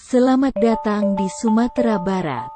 Selamat datang di Sumatera Barat.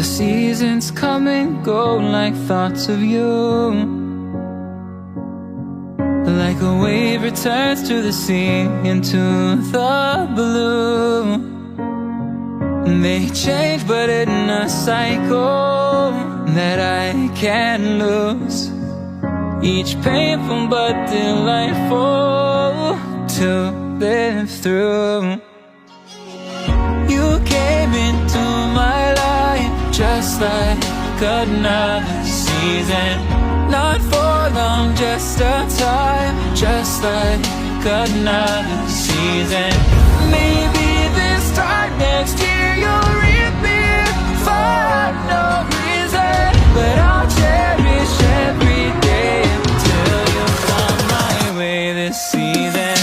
The seasons come and go like thoughts of you. Like a wave returns to the sea, into the blue. They change but in a cycle that I can't lose. Each painful but delightful to live through. You came into my life just like another season. Not for long, just a time, just like another season. Maybe this time next year you'll reappear for no reason, but I'll cherish every day until you come my way this season.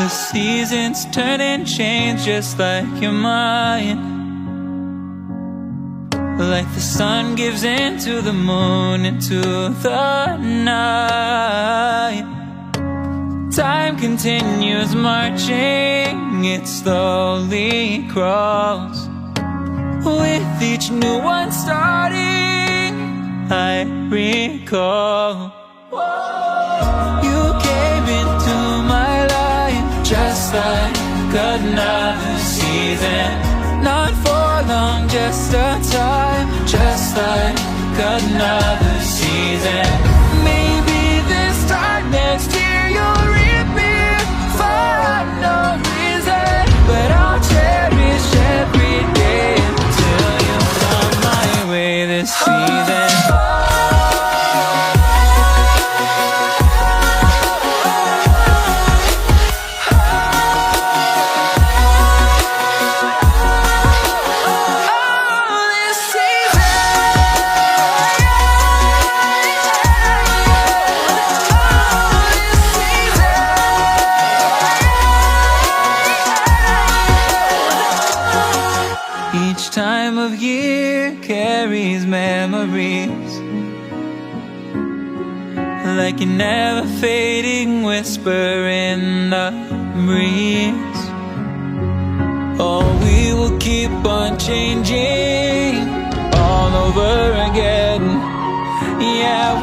The seasons turn and change just like your mind. Like the sun gives into the moon, into the night. Time continues marching, it slowly crawls. With each new one starting, I recall. You came into my life just like another season. Not for long, just a time, just like another season. Maybe this time next year you'll reappear for no reason, but I'll cherish every day until you come my way this season. Each time of year carries memories, like a never fading whisper in the breeze. Oh, we will keep on changing all over again. Yeah,